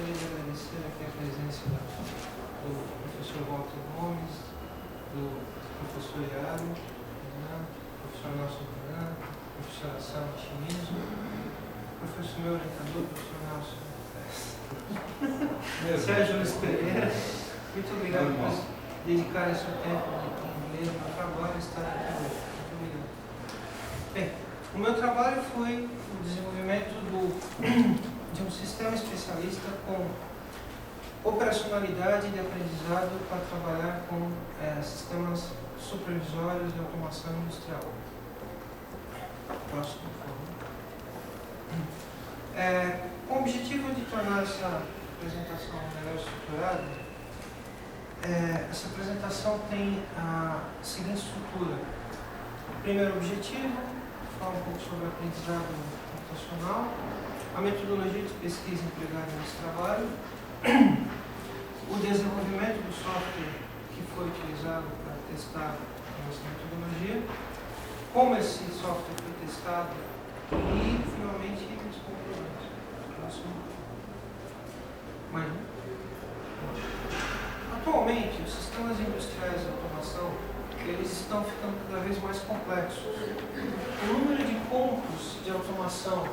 gostaria de agradecer aqui a presença do professor Walter Gomes, do professor Iago, do professor Nelson Fernando, do professor Assalmo Chimizo, professor meu orientador, professor Nelson Sérgio Luiz Pereira. Muito obrigado por dedicar esse tempo em ler o meu trabalho e estar aqui hoje. Muito obrigado. Bem, o meu trabalho foi o desenvolvimento de um sistema especialista com operacionalidade de aprendizado para trabalhar com sistemas supervisórios de automação industrial. Próximo, por favor. Com o objetivo de tornar essa apresentação melhor estruturada, essa apresentação tem a seguinte estrutura. Primeiro objetivo, falar um pouco sobre o aprendizado computacional, a metodologia de pesquisa empregada nesse trabalho, o desenvolvimento do software que foi utilizado para testar essa metodologia, como esse software foi testado e, finalmente, os compromissos. Próximo. Mais um. Atualmente, os sistemas industriais de automação eles estão ficando cada vez mais complexos. O número de pontos de automação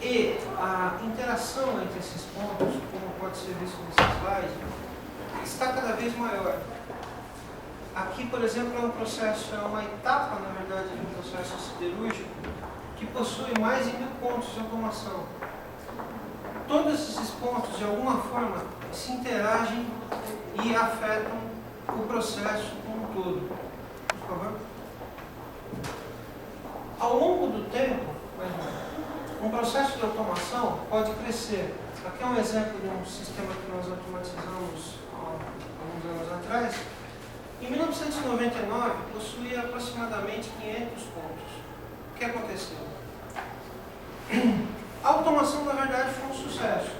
e a interação entre esses pontos, como pode ser visto nesse slide, está cada vez maior. Aqui, por exemplo, é uma etapa, na verdade, de um processo siderúrgico que possui mais de 1000 pontos de automação. Todos esses pontos, de alguma forma, se interagem e afetam o processo como um todo. Por favor. Ao longo do tempo, um processo de automação pode crescer. Aqui é um exemplo de um sistema que nós automatizamos há alguns anos atrás. Em 1999, possuía aproximadamente 500 pontos. O que aconteceu? A automação, na verdade, foi um sucesso.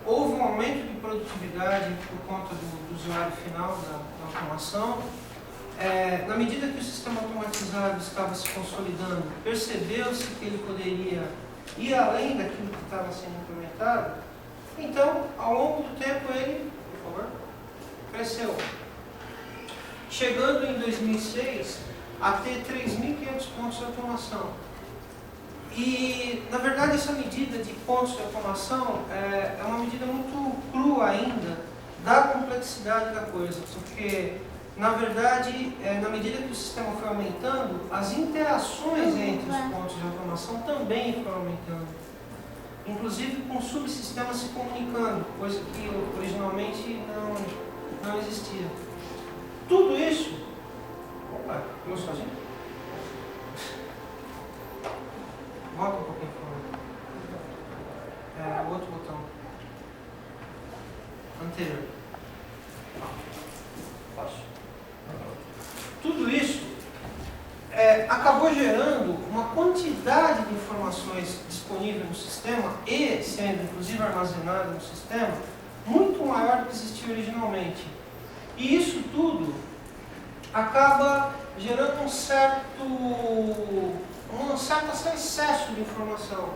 Houve um aumento de produtividade por conta do usuário final da automação. Na medida que o sistema automatizado estava se consolidando, percebeu-se que ele poderia ir além daquilo que estava sendo implementado. Então, ao longo do tempo, ele, por favor, cresceu. Chegando em 2006 a ter 3.500 pontos de automação. E, na verdade, essa medida de pontos de automação é uma medida muito crua ainda da complexidade da coisa, porque, na verdade, na medida que o sistema foi aumentando, as interações entre os pontos de automação também foram aumentando, inclusive com subsistemas se comunicando, coisa que originalmente não existia. Tudo isso... Opa, eu sozinho? Volta um pouquinho para o outro botão. Anterior. Tudo isso acabou gerando uma quantidade de informações disponíveis no sistema e sendo inclusive armazenada no sistema muito maior do que existia originalmente. E isso tudo acaba gerando um certo excesso de informação.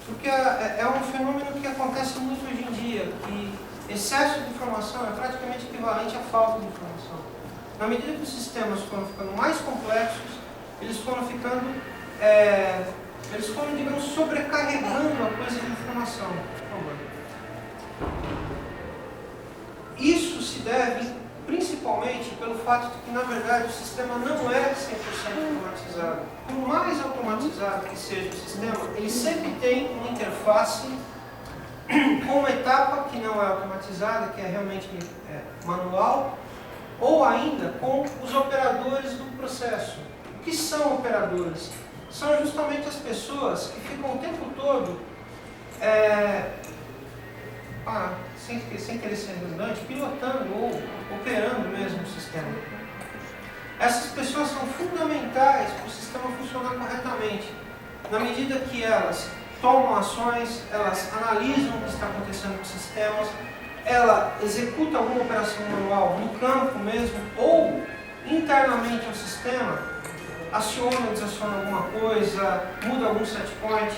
Porque é um fenômeno que acontece muito hoje em dia, que excesso de informação é praticamente equivalente à falta de informação. Na medida que os sistemas foram ficando mais complexos, eles foram, digamos, sobrecarregando a coisa de informação. Isso se deve principalmente pelo fato de que, na verdade, o sistema não é 100% automatizado. Por mais automatizado que seja o sistema, ele sempre tem uma interface com uma etapa que não é automatizada, que é realmente manual, ou ainda com os operadores do processo. O que são operadores? São justamente as pessoas que ficam o tempo todo, sem querer ser redundante, pilotando ou operando mesmo o sistema. Essas pessoas são fundamentais para o sistema funcionar corretamente. Na medida que elas tomam ações, elas analisam o que está acontecendo com os sistemas, ela executa alguma operação manual no campo mesmo, ou internamente ao sistema, aciona ou desaciona alguma coisa, muda algum set point,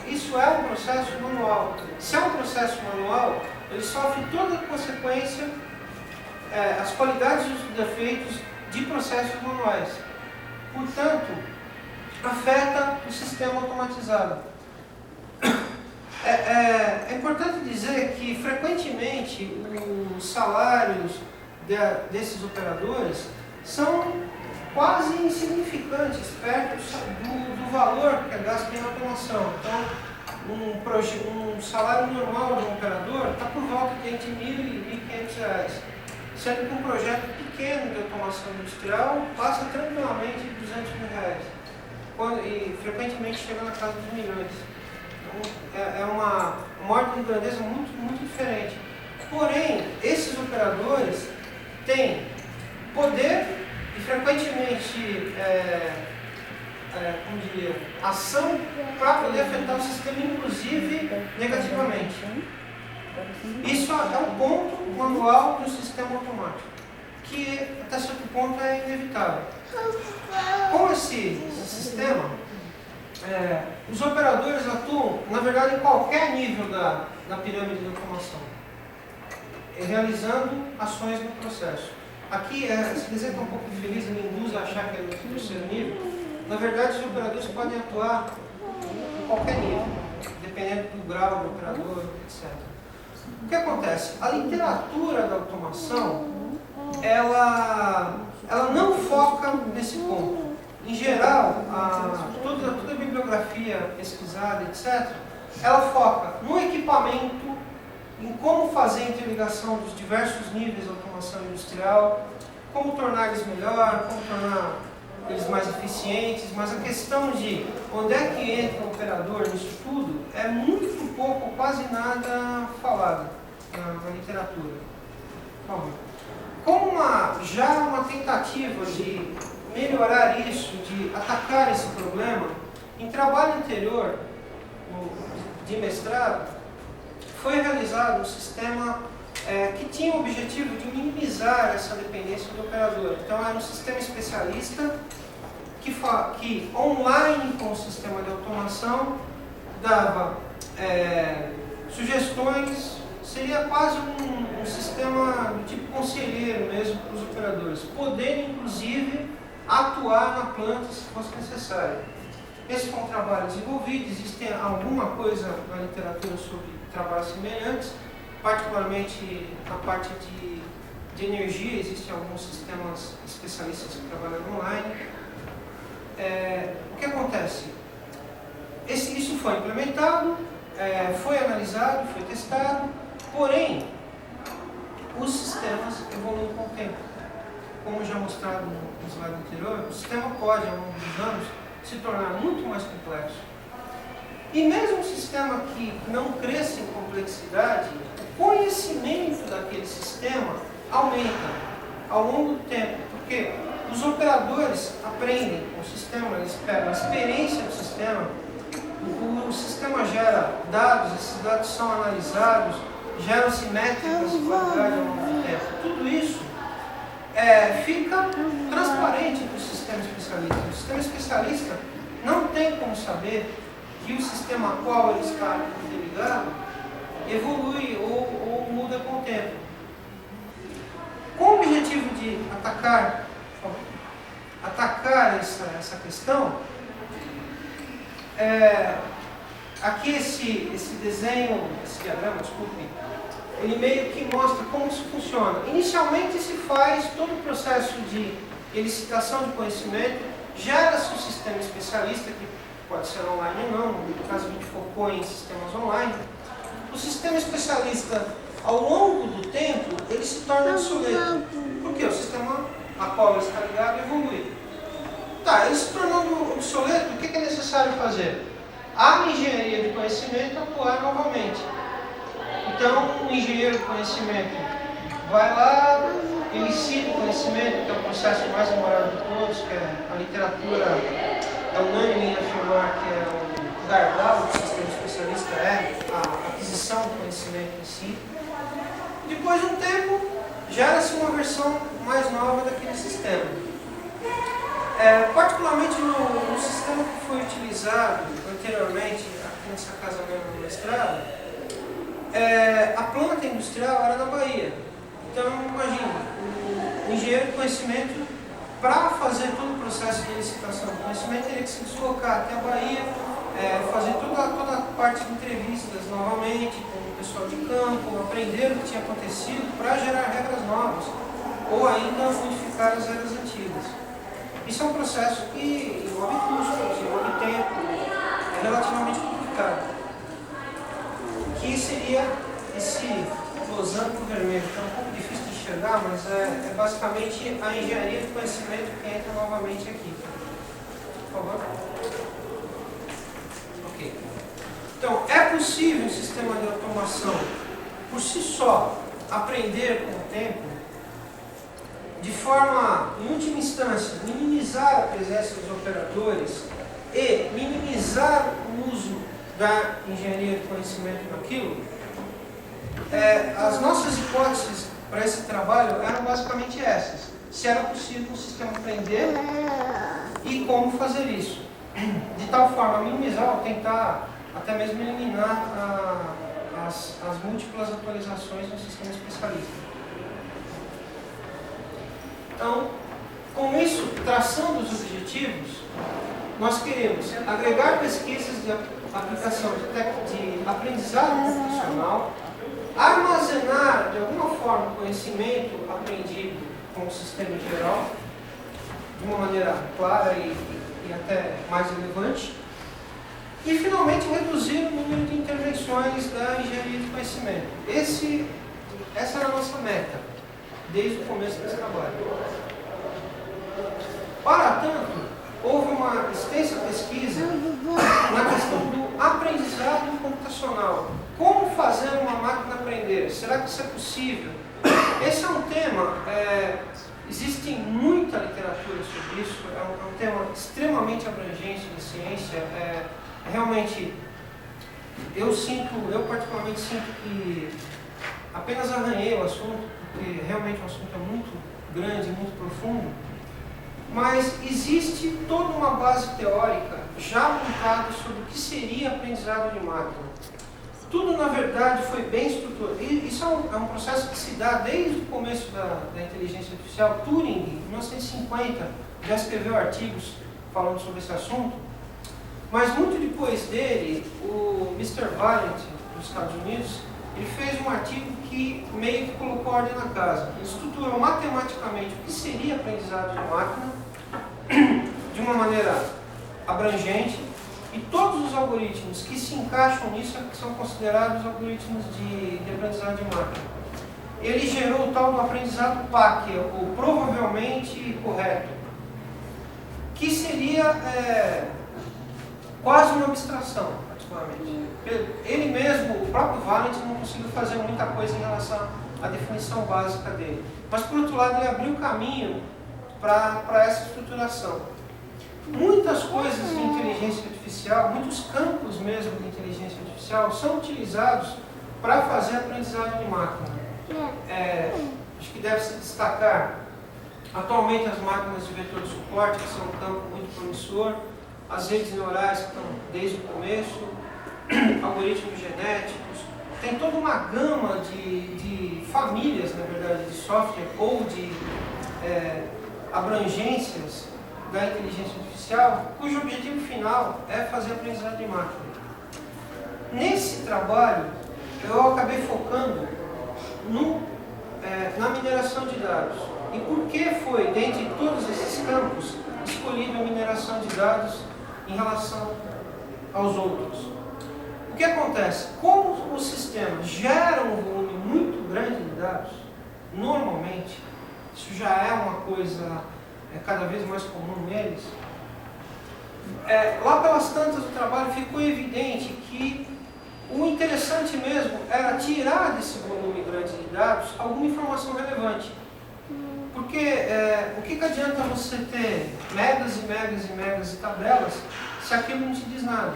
isso é um processo manual. Se é um processo manual, ele sofre toda a consequência, as qualidades e os defeitos de processos manuais. Portanto, afeta o sistema automatizado. É importante dizer que, frequentemente, os salários desses operadores são quase insignificantes perto do valor que é gasto em automação. Então, um salário normal de um operador está por volta de entre R$ 1.000 e R$ 1.500, sendo que um projeto pequeno de automação industrial passa tranquilamente de R$ 200.000, e frequentemente chega na casa dos milhões. Então, é uma ordem de grandeza muito, muito diferente. Porém, esses operadores têm poder e frequentemente como diria, ação para poder afetar o sistema, inclusive negativamente. Isso é um ponto manual do sistema automático, que até certo ponto é inevitável. Com esse sistema, os operadores atuam, na verdade, em qualquer nível da pirâmide de automação, realizando ações no processo. Aqui, se dizer que é um pouco infeliz e me induz a achar que é no terceiro nível, na verdade, os operadores podem atuar em qualquer nível, dependendo do grau do operador, etc. O que acontece? A literatura da automação, ela não foca nesse ponto. Em geral, toda a bibliografia pesquisada, etc., ela foca no equipamento, em como fazer a interligação dos diversos níveis de automação industrial, como tornar eles melhor, como tornar eles mais eficientes, mas a questão de onde é que entra o operador nisso tudo é muito pouco, quase nada falado na literatura. Como já uma tentativa de melhorar isso, de atacar esse problema, em trabalho anterior de mestrado, foi realizado um sistema que tinha o objetivo de minimizar essa dependência do operador. Então, era um sistema especialista que online com o sistema de automação, dava sugestões, seria quase um sistema do tipo conselheiro mesmo para os operadores, poderem, inclusive, atuar na planta se fosse necessário. Esse foi um trabalho desenvolvido, existe alguma coisa na literatura sobre trabalhos semelhantes, particularmente na parte de energia, existem alguns sistemas especialistas que trabalham online. O que acontece? Isso foi implementado, foi analisado, foi testado, porém, os sistemas evoluem com o tempo. Como já mostrado no slide anterior, o sistema pode, ao longo dos anos, se tornar muito mais complexo. E mesmo um sistema que não cresça em complexidade, o conhecimento daquele sistema aumenta ao longo do tempo, porque os operadores aprendem com o sistema, eles pegam a experiência do sistema, o sistema gera dados, esses dados são analisados, geram-se métricas de qualidade ao longo do tempo. Tudo isso fica transparente para o sistema especialista. O sistema especialista não tem como saber que o sistema a qual ele está interligado evolui ou muda com o tempo. Com o objetivo de atacar essa questão, aqui esse desenho, esse diagrama, desculpe, ele meio que mostra como isso funciona. Inicialmente se faz todo o processo de elicitação de conhecimento, gera-se um sistema especialista, que pode ser online ou não, no caso a gente focou em sistemas online. O sistema especialista, ao longo do tempo, ele se torna obsoleto. Por quê? O sistema a qual ele está ligado evolui. Ele se tornando obsoleto, o que é necessário fazer? A engenharia de conhecimento atuar novamente. Então, o engenheiro de conhecimento vai lá, elicita o conhecimento, que é o processo mais demorado de todos, que a literatura é unânime em afirmar que é o gargalo do sistema especialista, a aquisição do conhecimento em si. Depois de um tempo, gera-se uma versão mais nova daquele sistema. Particularmente no sistema que foi utilizado anteriormente, aqui nessa casa mesmo no mestrado, a planta industrial era na Bahia. Então, imagina, o engenheiro de conhecimento, para fazer todo o processo de licitação do conhecimento, teria que se deslocar até a Bahia, fazer toda a parte de entrevistas novamente com o pessoal de campo, aprender o que tinha acontecido para gerar regras novas, ou ainda modificar as regras antigas. Isso é um processo que envolve custos, envolve tempo, é relativamente complicado. O que seria esse losango vermelho? Que é um pouco difícil de enxergar, mas é basicamente a engenharia do conhecimento que entra novamente aqui. Por favor. Ok. Então, é possível um sistema de automação, por si só, aprender com o tempo, de forma, em última instância, minimizar a presença dos operadores e minimizar o uso da engenharia de conhecimento naquilo. As nossas hipóteses para esse trabalho eram basicamente essas. Se era possível o sistema aprender e como fazer isso. De tal forma a minimizar ou tentar até mesmo eliminar as múltiplas atualizações no sistema especialista. Então, com isso, traçando os objetivos, nós queremos agregar pesquisas de aplicação de aprendizado computacional, armazenar, de alguma forma, o conhecimento aprendido com o sistema em geral, de uma maneira clara e até mais relevante, e, finalmente, reduzir o número de intervenções da engenharia de conhecimento. Essa era a nossa meta, desde o começo desse trabalho. Para tanto, houve uma extensa pesquisa na questão do aprendizado computacional. Como fazer uma máquina aprender? Será que isso é possível? Esse é um tema, existe muita literatura sobre isso, é um tema extremamente abrangente da ciência. Realmente, eu particularmente sinto que apenas arranhei o assunto, porque realmente o assunto é muito grande, muito profundo, mas existe toda uma base teórica já montada sobre o que seria aprendizado de máquina. Tudo, na verdade, foi bem estruturado. Isso é um processo que se dá desde o começo da inteligência artificial. Turing, em 1950, já escreveu artigos falando sobre esse assunto, mas muito depois dele, o Mr. Valiant, dos Estados Unidos, ele fez um artigo que meio que colocou ordem na casa. Ele estruturou matematicamente o que seria aprendizado de máquina, de uma maneira abrangente, e todos os algoritmos que se encaixam nisso são considerados algoritmos de aprendizado de máquina. Ele gerou o tal do aprendizado PAC, o provavelmente correto, que seria quase uma abstração, particularmente. Ele mesmo, o próprio Valent, não conseguiu fazer muita coisa em relação à definição básica dele. Mas, por outro lado, ele abriu caminho para essa estruturação. Muitas coisas de inteligência artificial, muitos campos mesmo de inteligência artificial são utilizados para fazer aprendizado de máquina. Acho que deve se destacar atualmente as máquinas de vetor de suporte, que são um campo muito promissor, as redes neurais que estão desde o começo, algoritmos genéticos. Tem toda uma gama de famílias, na verdade, de software ou de abrangências da inteligência artificial, cujo objetivo final é fazer aprendizado de máquina. Nesse trabalho, eu acabei focando na mineração de dados. E por que foi, dentre todos esses campos, escolhida a mineração de dados em relação aos outros? O que acontece? Como o sistema gera um volume muito grande de dados, normalmente, isso já é uma coisa cada vez mais comum neles, lá pelas tantas do trabalho ficou evidente que o interessante mesmo era tirar desse volume grande de dados alguma informação relevante. Porque o que adianta você ter megas e megas e megas de tabelas se aquilo não te diz nada?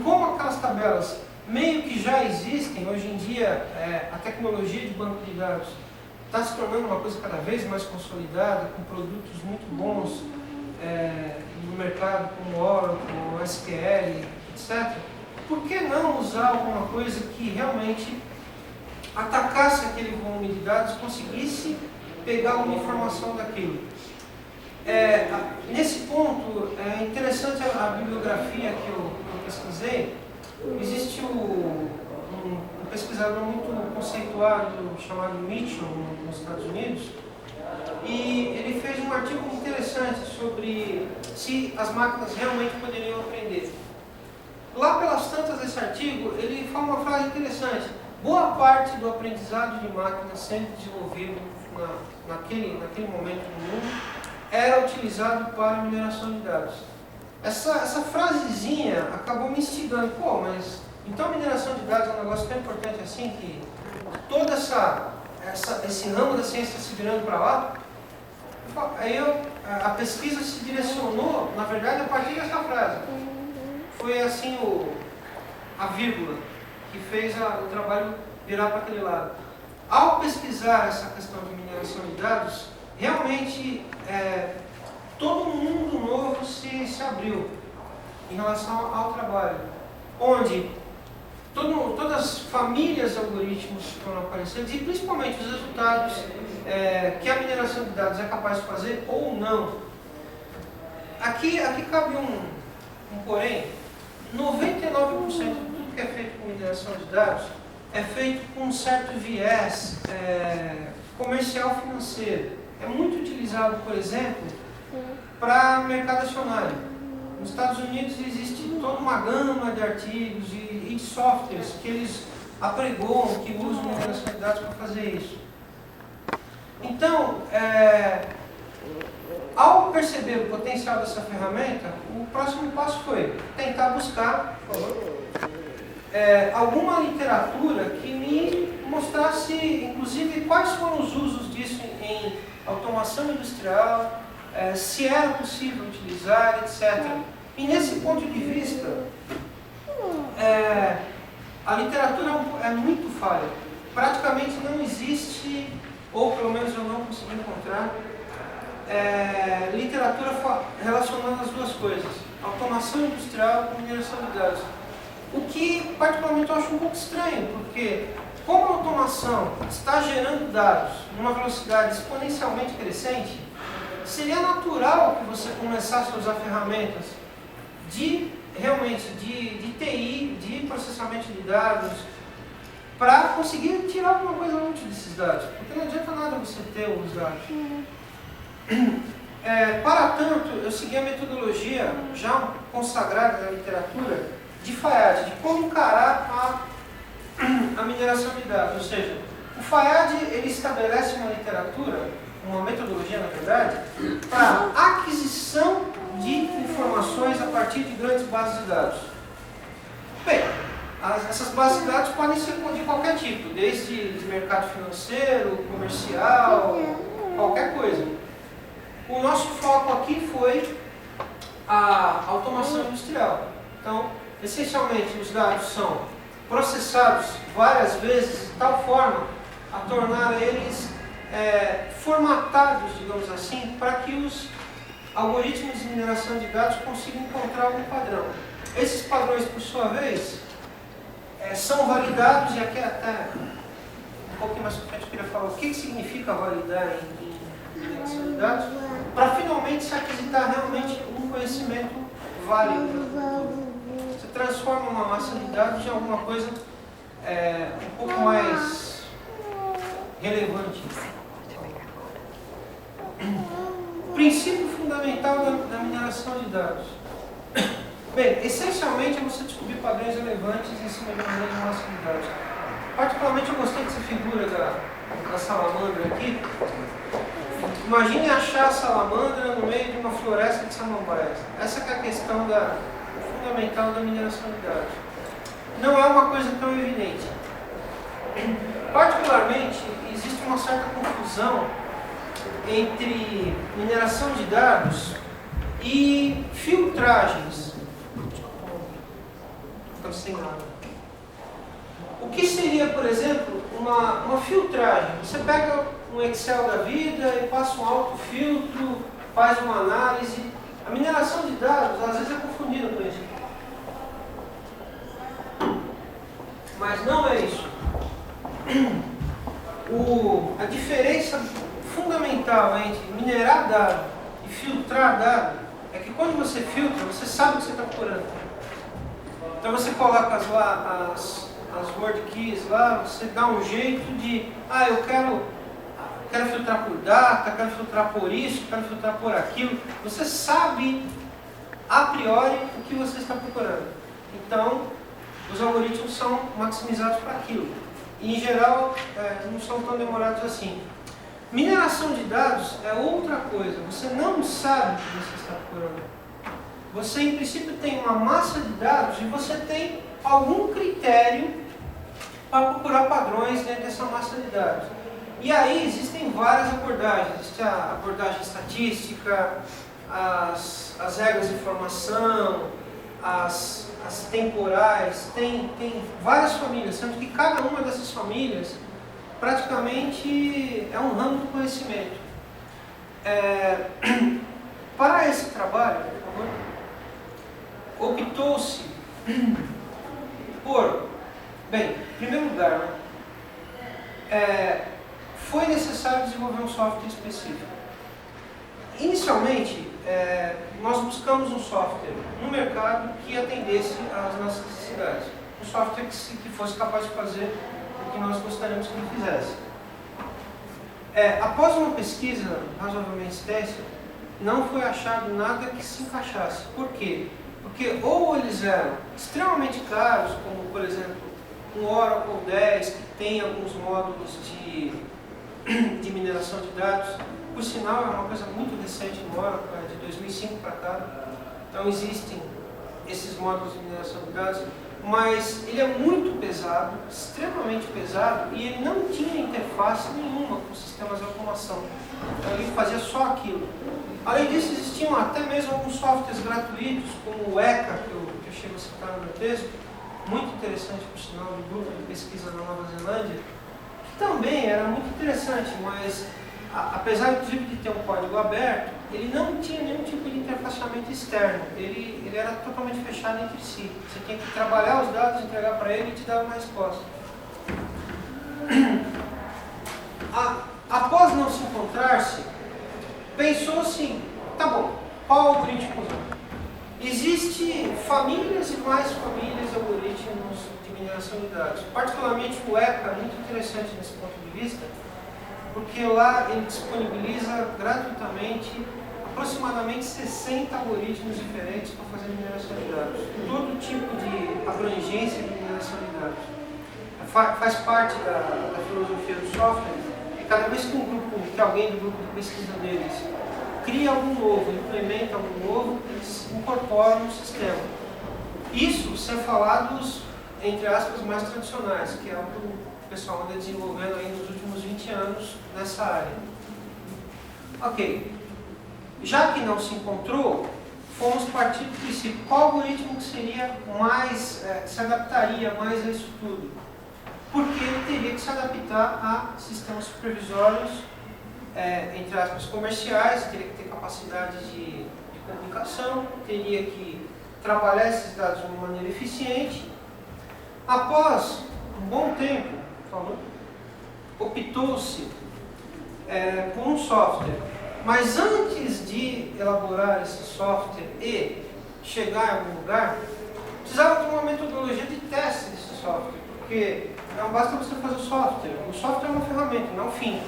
Como aquelas tabelas meio que já existem, hoje em dia a tecnologia de banco de dados está se tornando uma coisa cada vez mais consolidada, com produtos muito bons no mercado, como Oracle, SQL, etc., por que não usar alguma coisa que realmente atacasse aquele volume de dados e conseguisse pegar uma informação daquilo? Nesse ponto, é interessante a bibliografia que eu pesquisei. Existe um pesquisador muito conceituado chamado Mitchell, nos Estados Unidos, e ele fez um artigo interessante sobre se as máquinas realmente poderiam aprender. Lá pelas tantas desse artigo, ele fala uma frase interessante: boa parte do aprendizado de máquinas sendo desenvolvido naquele momento no mundo era utilizado para mineração de dados. Essa frasezinha acabou me instigando. Pô, mas então a mineração de dados é um negócio tão importante assim, que todo esse ramo da ciência está se virando para lá? Aí a pesquisa se direcionou, na verdade, a partir dessa frase. Foi assim a vírgula que fez o trabalho virar para aquele lado. Ao pesquisar essa questão de mineração de dados, realmente todo um mundo novo se abriu em relação ao trabalho, onde todas as famílias de algoritmos foram aparecendo, e principalmente os resultados que a mineração de dados é capaz de fazer ou não. Aqui cabe um porém: 99% de tudo que é feito com mineração de dados é feito com um certo viés comercial financeiro. É muito utilizado, por exemplo, para mercado acionário. Nos Estados Unidos existe toda uma gama de artigos e de softwares que eles apregoam, que usam mineração de dados para fazer isso. Então, ao perceber o potencial dessa ferramenta, o próximo passo foi tentar buscar alguma literatura que me mostrasse, inclusive, quais foram os usos disso em automação industrial, se era possível utilizar, etc. E nesse ponto de vista, a literatura é muito falha. Praticamente não existe, ou pelo menos eu não consegui encontrar, literatura relacionando as duas coisas: automação industrial com mineração de dados. O que particularmente eu acho um pouco estranho, porque como a automação está gerando dados numa velocidade exponencialmente crescente, seria natural que você começasse a usar ferramentas de TI, de processamento de dados, para conseguir tirar alguma coisa útil desses dados, porque não adianta nada você ter os dados. Para tanto, eu segui a metodologia já consagrada na literatura de Fayad, de como encarar a mineração de dados. Ou seja, o Fayad ele estabelece uma literatura, uma metodologia, na verdade, para aquisição de informações a partir de grandes bases de dados. Bem, essas bases de dados podem ser de qualquer tipo, desde de mercado financeiro, comercial, qualquer coisa. O nosso foco aqui foi a automação industrial. Então, essencialmente, os dados são processados várias vezes de tal forma a tornar eles formatados, digamos assim, para que os algoritmos de mineração de dados consigam encontrar algum padrão. Esses padrões, por sua vez, são validados, e aqui até um pouquinho mais pra frente eu queria falar o que significa validar em mineração de dados, para finalmente se aquisitar realmente um conhecimento válido. Você transforma uma massa de dados em alguma coisa um pouco mais relevante. O princípio fundamental da mineração de dados. Bem, essencialmente é você descobrir padrões relevantes em cima de uma grande massa de dados. Particularmente eu gostei dessa figura da salamandra aqui. Imagine achar a salamandra no meio de uma floresta de samambaias. Essa que é a questão fundamental da mineração de dados. Não é uma coisa tão evidente. Particularmente, existe uma certa confusão entre mineração de dados e filtragens. Estou sem nada. O que seria, por exemplo, uma filtragem? Você pega um Excel da vida e passa um autofiltro, faz uma análise. A mineração de dados às vezes é confundida com isso. Mas não é isso. A diferença fundamental entre minerar dado e filtrar dado é que quando você filtra, você sabe o que você está procurando. Então você coloca lá as word keys lá, você dá um jeito de, eu quero filtrar por data, quero filtrar por isso, quero filtrar por aquilo. Você sabe a priori o que você está procurando. Então, os algoritmos são maximizados para aquilo. E, em geral, não são tão demorados assim. Mineração de dados é outra coisa. Você não sabe o que você está procurando. Você, em princípio, tem uma massa de dados e você tem algum critério para procurar padrões dentro dessa massa de dados. E aí existem várias abordagens. Existe a abordagem estatística, as regras de informação, as temporais, tem várias famílias, sendo que cada uma dessas famílias praticamente é um ramo do conhecimento. Para esse trabalho, por favor, optou-se por, bem, em primeiro lugar, foi necessário desenvolver um software específico. Inicialmente, nós buscamos um software no mercado que atendesse às nossas necessidades. Um software que fosse capaz de fazer o que nós gostaríamos que ele fizesse. Após uma pesquisa razoavelmente extensa, não foi achado nada que se encaixasse. Por quê? Porque ou eles eram extremamente caros, como por exemplo um Oracle 10, que tem alguns módulos de mineração de dados. Por sinal, é uma coisa muito recente no Oracle, de 2005 para cá. Então existem esses módulos de mineração de dados, mas ele é muito pesado, extremamente pesado, e ele não tinha interface nenhuma com sistemas de automação. Então ele fazia só aquilo. Além disso, existiam até mesmo alguns softwares gratuitos, como o ECA, que eu chego a citar no meu texto, muito interessante, por sinal, do grupo de pesquisa na Nova Zelândia, que também era muito interessante, mas apesar inclusive de ter um código aberto, ele não tinha nenhum tipo de interfaceamento externo, ele era totalmente fechado entre si. Você tinha que trabalhar os dados, entregar para ele e te dar uma resposta. Após não se encontrar-se, pensou assim, tá bom, qual algoritmo usar? Existem famílias e mais famílias de algoritmos de mineração de dados. Particularmente o ECA é muito interessante nesse ponto de vista, porque lá ele disponibiliza gratuitamente aproximadamente 60 algoritmos diferentes para fazer mineração de dados. Todo tipo de abrangência de mineração de dados. Faz parte da filosofia do software, e cada vez que alguém do grupo de pesquisa deles cria algo novo, implementa algo novo, eles incorporam no sistema. Isso sem falar dos, entre aspas, mais tradicionais, que é o que o pessoal anda desenvolvendo aí nos últimos 20 anos nessa área. Ok. Já que não se encontrou, fomos partir do princípio qual algoritmo que seria mais, se adaptaria mais a isso tudo. Porque ele teria que se adaptar a sistemas supervisórios, entre aspas, comerciais, teria que ter capacidade de comunicação, teria que trabalhar esses dados de uma maneira eficiente. Após um bom tempo, optou-se por um software. Mas antes de elaborar esse software e chegar em algum lugar, precisava de uma metodologia de teste desse software, porque não basta você fazer o software é uma ferramenta, não é um fim.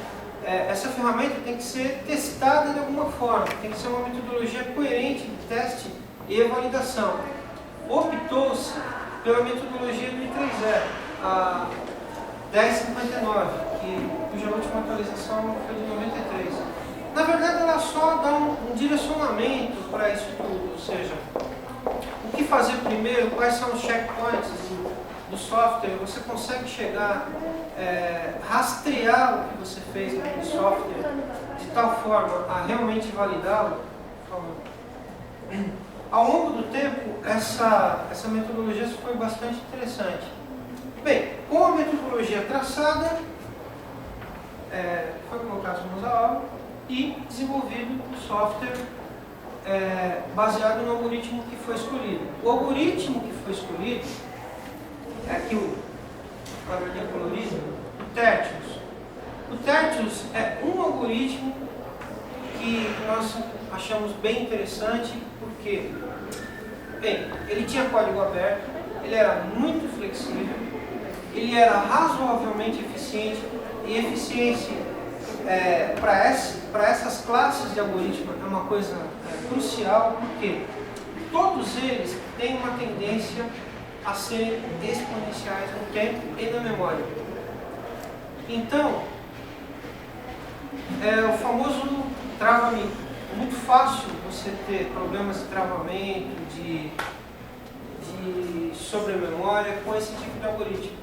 Essa ferramenta tem que ser testada de alguma forma, tem que ser uma metodologia coerente de teste e validação. Optou-se pela metodologia do I3E, a 1059, cuja última atualização foi de 93. Na verdade, ela só dá um direcionamento para isso tudo, ou seja, o que fazer primeiro, quais são os checkpoints do software, você consegue chegar, rastrear o que você fez naquele software de tal forma a realmente validá-lo. Ao longo do tempo, essa metodologia foi bastante interessante. Bem, com a metodologia traçada, foi colocado em mãos à obra e desenvolvido um software baseado no algoritmo que foi escolhido. O algoritmo que foi escolhido é aqui o quadradinho colorido, o Tertius. O Tertius é um algoritmo que nós achamos bem interessante porque, bem, ele tinha código aberto, ele era muito flexível, ele era razoavelmente eficiente, e eficiência para essas classes de algoritmo é uma coisa crucial, porque todos eles têm uma tendência a serem exponenciais no tempo e na memória. Então, o famoso travamento. É muito fácil você ter problemas de travamento, de sobrememória com esse tipo de algoritmo.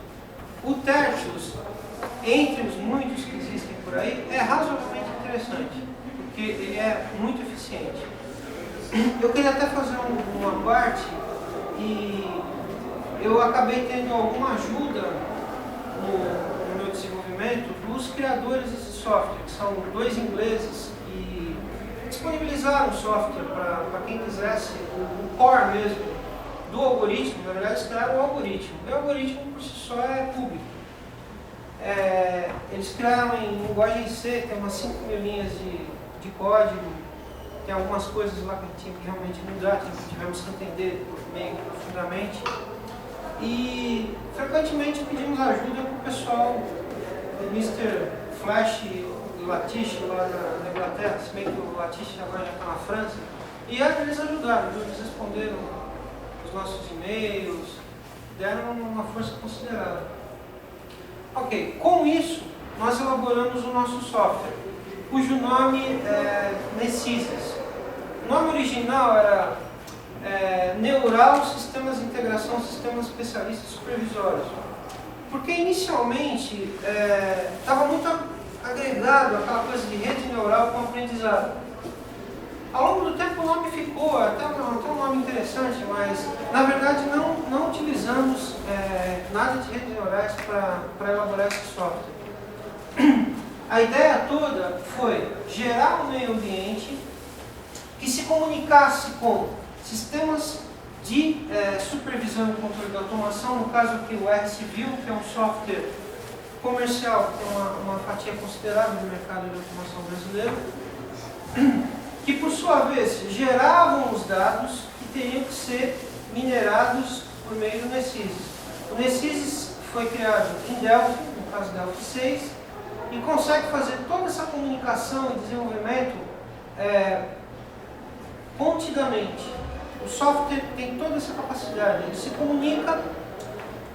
O Tertius, entre os muitos que existem por aí, é razoavelmente interessante, porque ele é muito eficiente. Eu queria até fazer uma parte, e eu acabei tendo alguma ajuda no meu desenvolvimento dos criadores desse software, que são dois ingleses que disponibilizaram o software para quem quisesse, o core mesmo do algoritmo. Na verdade, eles criaram o algoritmo. O algoritmo por si só é público. Eles criaram em linguagem C, tem umas 5.000 linhas de código, tem algumas coisas lá que a gente tinha que realmente mudar, tivemos que entender meio profundamente. E frequentemente pedimos ajuda para o pessoal do Mr. Flash e Latiche lá na Inglaterra, se bem que o Latiche agora já está na França. E eles ajudaram, eles responderam os nossos e-mails, deram uma força considerável. Ok, com isso, nós elaboramos o nosso software, cujo nome é Nesizes. O nome original era Neural Sistemas de Integração, Sistemas Especialistas Supervisórios. Porque inicialmente estava muito agregado aquela coisa de rede neural com aprendizado. Ao longo do tempo o nome ficou até um nome interessante, mas na verdade não utilizamos nada de redes neurais para elaborar esse software. A ideia toda foi gerar um meio ambiente que se comunicasse com sistemas de supervisão e controle da automação, no caso aqui o RCivil, que é um software comercial, que tem uma fatia considerável no mercado de automação brasileiro, que por sua vez geravam os dados que teriam que ser minerados por meio do Nesizes. O Nesizes foi criado em Delphi, no caso Delphi 6, e consegue fazer toda essa comunicação e desenvolvimento contidamente. O software tem toda essa capacidade, ele se comunica,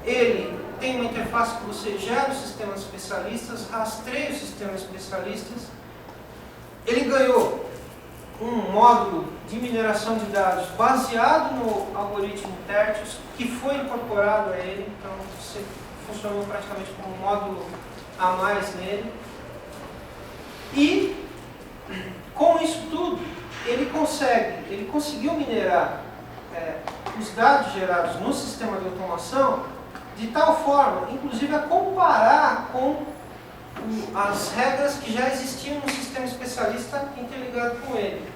ele tem uma interface que você gera os sistemas especialistas, rastreia os sistemas especialistas. Ele ganhou um módulo de mineração de dados baseado no algoritmo Tertius, que foi incorporado a ele, então você funcionou praticamente como um módulo a mais nele. E com isso tudo, ele conseguiu minerar os dados gerados no sistema de automação de tal forma, inclusive, a comparar com as regras que já existiam no sistema especialista interligado com ele.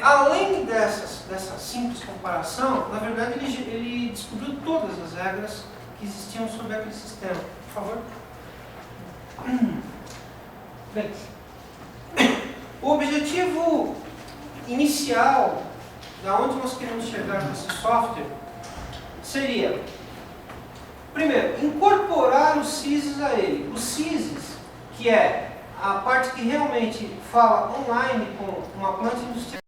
Além dessa simples comparação, na verdade ele descobriu todas as regras que existiam sobre aquele sistema. Por favor. Bem, o objetivo inicial, da onde nós queremos chegar com esse software, seria, primeiro, incorporar os CISs a ele. Os CISs, que é a parte que realmente fala online com uma planta industrial,